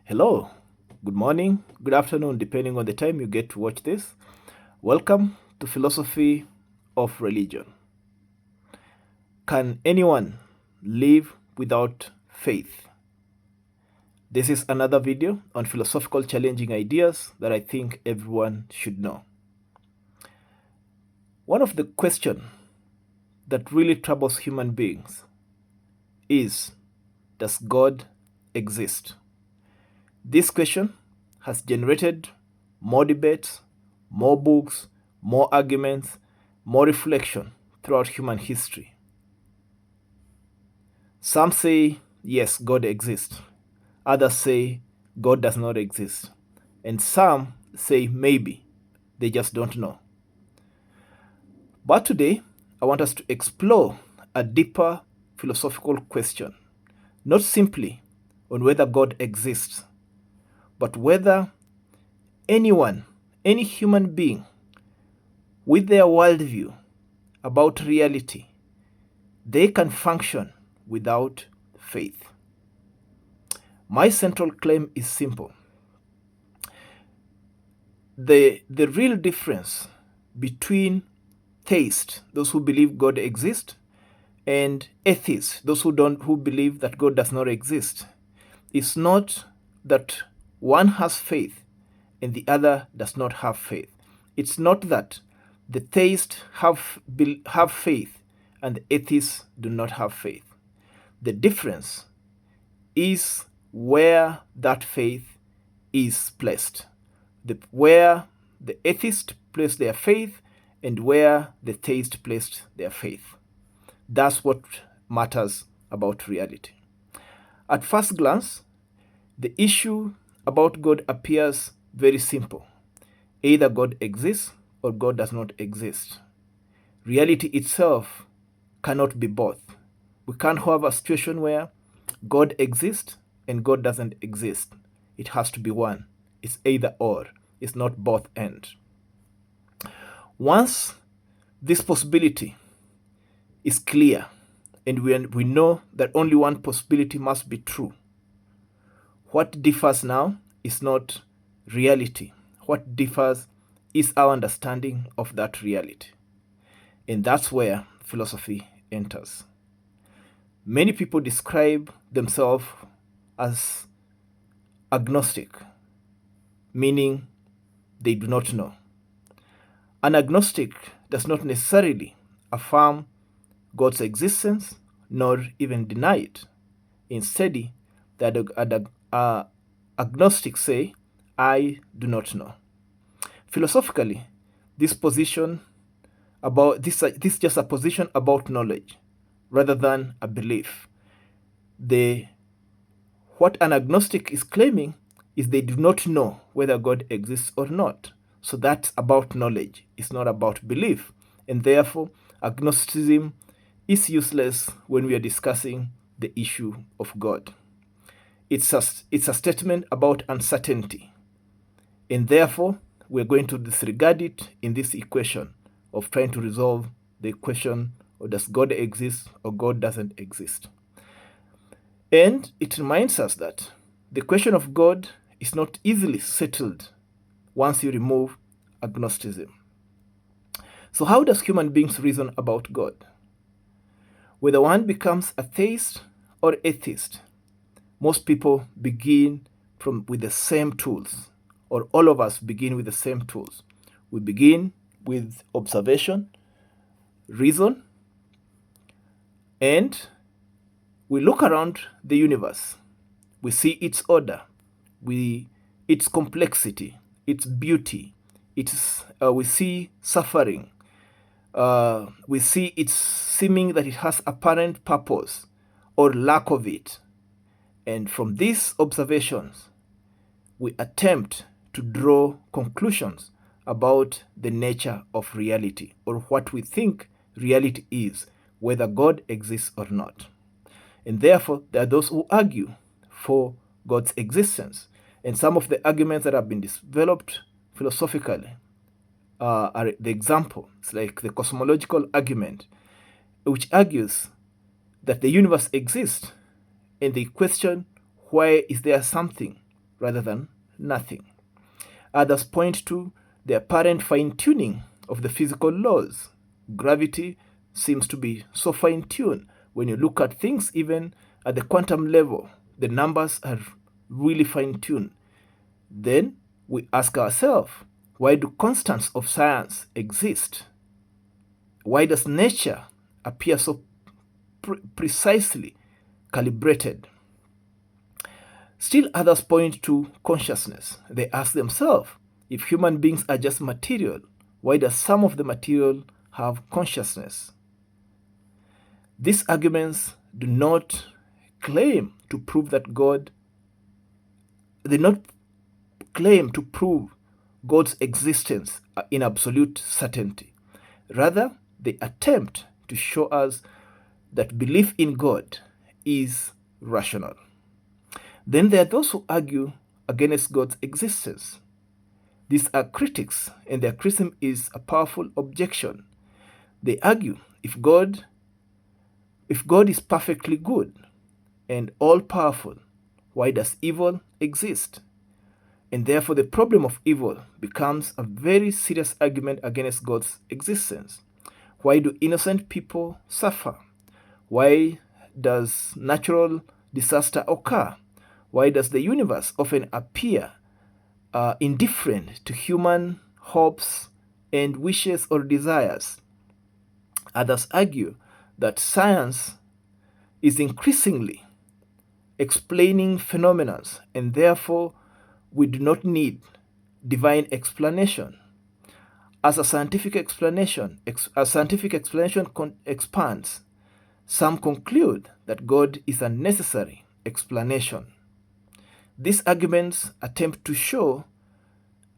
Hello, good morning, good afternoon, depending on the time you get to watch this. Welcome to Philosophy of Religion. Can anyone live without faith? This is another video on philosophical challenging ideas that I think everyone should know. One of the questions that really troubles human beings is, does God exist? This question has generated more debates, more books, more arguments, more reflection throughout human history. Some say, yes, God exists. Others say, God does not exist. And some say, maybe, they just don't know. But today, I want us to explore a deeper philosophical question, not simply on whether God exists, but whether anyone, any human being, with their worldview about reality, they can function without faith. My central claim is simple. The real difference between theists, those who believe God exists, and atheists, those who believe that God does not exist, is not that one has faith and the other does not have faith. It's not that the theists have faith and the atheists do not have faith. The difference is where that faith is placed, where the atheist placed their faith and where the theist placed their faith. That's what matters about reality. At first glance, the issue about God appears very simple. Either God exists or God does not exist. Reality itself cannot be both. We can't have a situation where God exists and God doesn't exist. It has to be one. It's either or. It's not both and. Once this possibility is clear and we know that only one possibility must be true, what differs now is not reality. What differs is our understanding of that reality. And that's where philosophy enters. Many people describe themselves as agnostic, meaning they do not know. An agnostic does not necessarily affirm God's existence nor even deny it. Instead, the agnostics say, I do not know. Philosophically, this is just a position about knowledge rather than a belief. What an agnostic is claiming is they do not know whether God exists or not. So that's about knowledge. It's not about belief. And therefore, agnosticism is useless when we are discussing the issue of God. It's a statement about uncertainty. And therefore, we're going to disregard it in this equation of trying to resolve the question, or does God exist or God doesn't exist. And it reminds us that the question of God is not easily settled once you remove agnosticism. So how does human beings reason about God? Whether one becomes a theist or atheist, most people begin with the same tools, or all of us begin with the same tools. We begin with observation, reason, and we look around the universe. We see its order, its complexity, its beauty. We see suffering. We see its seeming that it has apparent purpose or lack of it. And from these observations, we attempt to draw conclusions about the nature of reality, or what we think reality is, whether God exists or not. And therefore, there are those who argue for God's existence. And some of the arguments that have been developed philosophically are the examples, like the cosmological argument, which argues that the universe exists, and they question, why is there something rather than nothing. Others point to the apparent fine-tuning of the physical laws. Gravity seems to be so fine-tuned. When you look at things, even at the quantum level, the numbers are really fine-tuned. Then we ask ourselves, why do constants of science exist? Why does nature appear so precisely calibrated? Still others point to consciousness. They ask themselves, if human beings are just material, why does some of the material have consciousness? These arguments do not claim to prove that God's existence in absolute certainty. Rather, they attempt to show us that belief in God is rational. Then there are those who argue against God's existence. These are critics, and their criticism is a powerful objection. They argue, if God is perfectly good and all-powerful, why does evil exist? And therefore the problem of evil becomes a very serious argument against God's existence. Why do innocent people suffer? Why does natural disaster occur? Why does the universe often appear indifferent to human hopes and wishes or desires? Others argue that science is increasingly explaining phenomena, and therefore we do not need divine explanation. As a scientific explanation expands, some conclude that God is a necessary explanation. These arguments attempt to show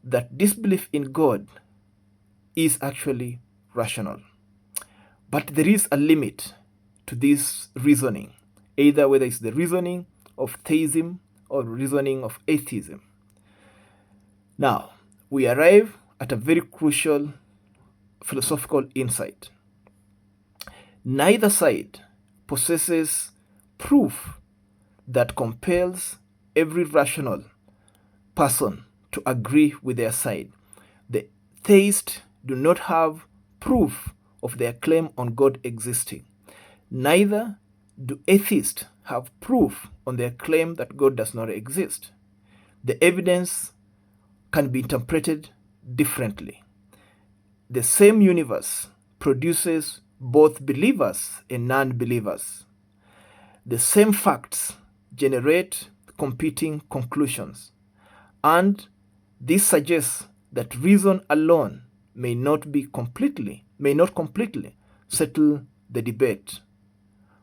that disbelief in God is actually rational. But there is a limit to this reasoning, either whether it's the reasoning of theism or reasoning of atheism. Now, we arrive at a very crucial philosophical insight. Neither side possesses proof that compels every rational person to agree with their side. The theists do not have proof of their claim on God existing. Neither do atheists have proof on their claim that God does not exist. The evidence can be interpreted differently. The same universe produces both believers and non-believers. The same facts generate competing conclusions, and this suggests that reason alone may not completely settle the debate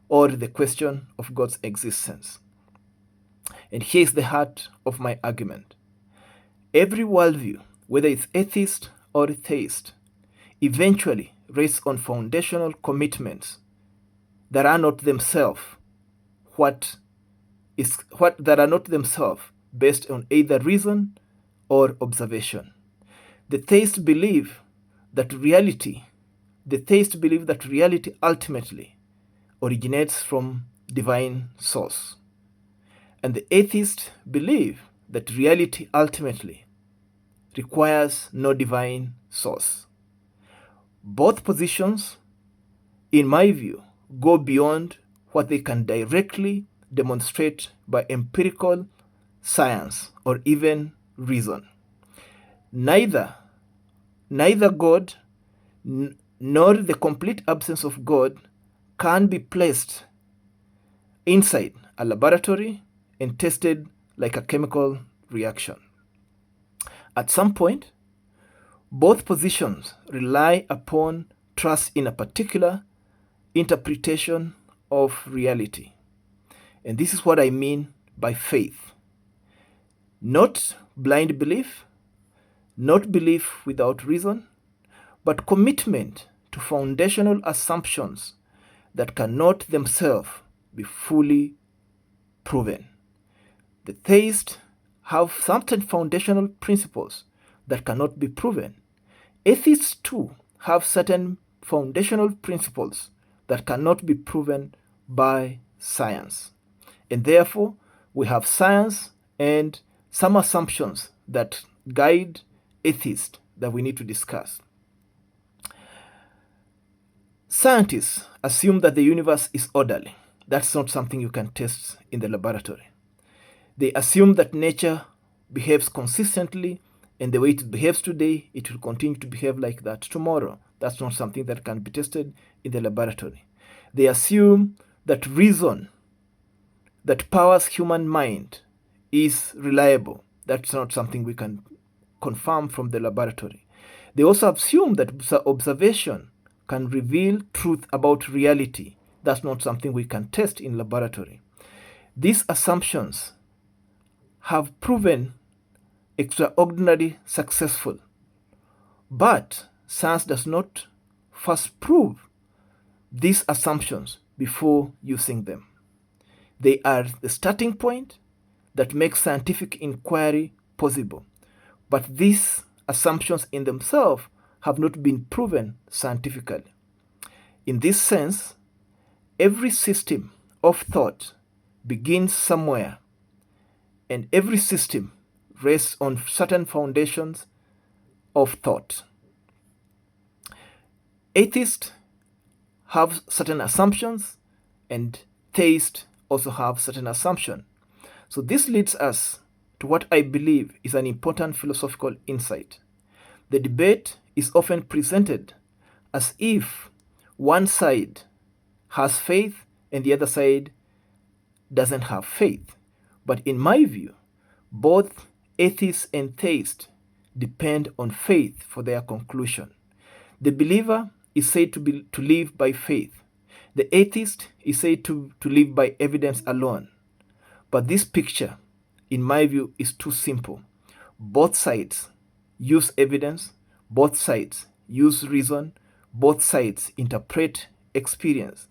or the question of God's existence. And here's the heart of my argument. Every worldview, whether it's atheist or theist, eventually rests on foundational commitments that are not themselves based on either reason or observation. The theists believe that reality ultimately originates from divine source. And the atheists believe that reality ultimately requires no divine source. Both positions, in my view, go beyond what they can directly demonstrate by empirical science or even reason. Neither God nor the complete absence of God can be placed inside a laboratory and tested like a chemical reaction. At some point, both positions rely upon trust in a particular interpretation of reality. And this is what I mean by faith. Not blind belief, not belief without reason, but commitment to foundational assumptions that cannot themselves be fully proven. The theists have certain foundational principles that cannot be proven. Atheists too have certain foundational principles that cannot be proven by science. And therefore, we have science and some assumptions that guide atheists that we need to discuss. Scientists assume that the universe is orderly. That's not something you can test in the laboratory. They assume that nature behaves consistently, and the way it behaves today, it will continue to behave like that tomorrow. That's not something that can be tested in the laboratory. They assume that reason that powers human mind is reliable. That's not something we can confirm from the laboratory. They also assume that observation can reveal truth about reality. That's not something we can test in laboratory. These assumptions have proven extraordinarily successful, but science does not first prove these assumptions before using them. They are the starting point that makes scientific inquiry possible, but these assumptions in themselves have not been proven scientifically. In this sense, every system of thought begins somewhere, and every system rests on certain foundations of thought. Atheists have certain assumptions, and theists also have certain assumptions. So this leads us to what I believe is an important philosophical insight. The debate is often presented as if one side has faith and the other side doesn't have faith. But in my view, both atheists and theists depend on faith for their conclusion. The believer is said to live by faith. The atheist is said to live by evidence alone. But this picture, in my view, is too simple. Both sides use evidence, both sides use reason, both sides interpret experience,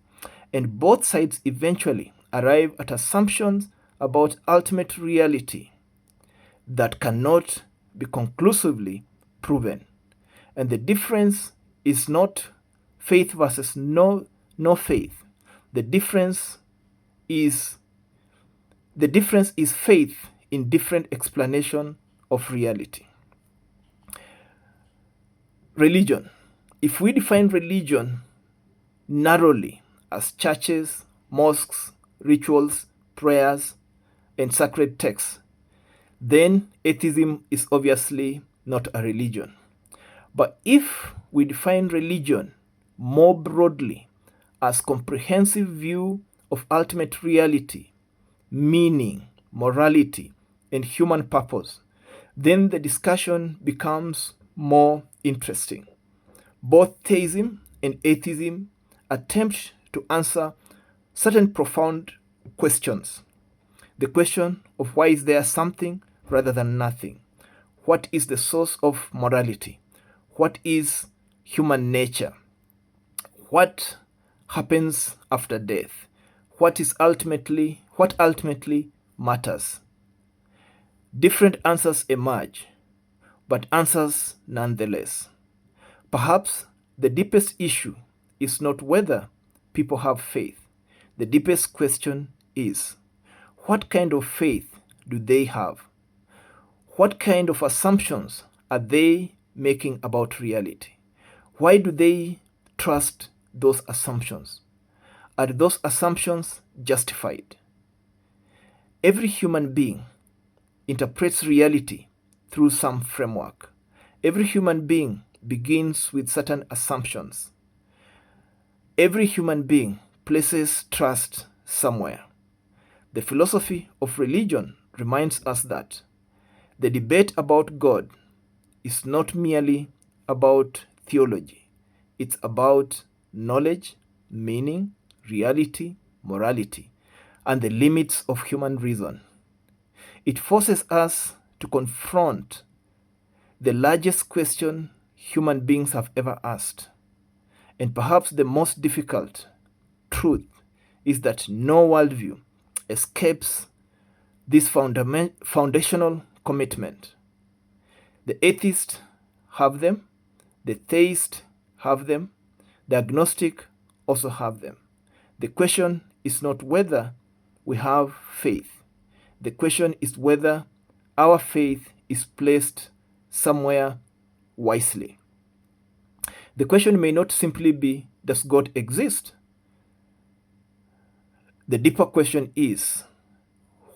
and both sides eventually arrive at assumptions about ultimate reality that cannot be conclusively proven. And the difference is not faith versus no faith. The difference is faith in different explanation of reality. Religion. If we define religion narrowly as churches, mosques, rituals, prayers, and sacred texts, then atheism is obviously not a religion. But if we define religion more broadly as comprehensive view of ultimate reality, meaning, morality, and human purpose, then the discussion becomes more interesting. Both theism and atheism attempt to answer certain profound questions. The question of why is there something rather than nothing? What is the source of morality? What is human nature? What happens after death? What ultimately matters? Different answers emerge, but answers nonetheless. Perhaps the deepest issue is not whether people have faith. The deepest question is, what kind of faith do they have? What kind of assumptions are they making about reality? Why do they trust those assumptions? Are those assumptions justified? Every human being interprets reality through some framework. Every human being begins with certain assumptions. Every human being places trust somewhere. The philosophy of religion reminds us that the debate about God is not merely about theology. It's about knowledge, meaning, reality, morality, and the limits of human reason. It forces us to confront the largest question human beings have ever asked. And perhaps the most difficult truth is that no worldview escapes this foundational commitment. The atheists have them, the theists have them, the agnostic also have them. The question is not whether we have faith. The question is whether our faith is placed somewhere wisely. The question may not simply be, does God exist? The deeper question is,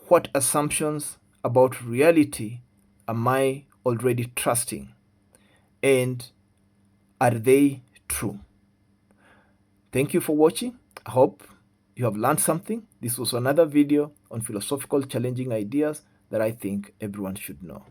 what assumptions about reality am I already trusting? And are they true? Thank you for watching. I hope you have learned something. This was another video on philosophical challenging ideas that I think everyone should know.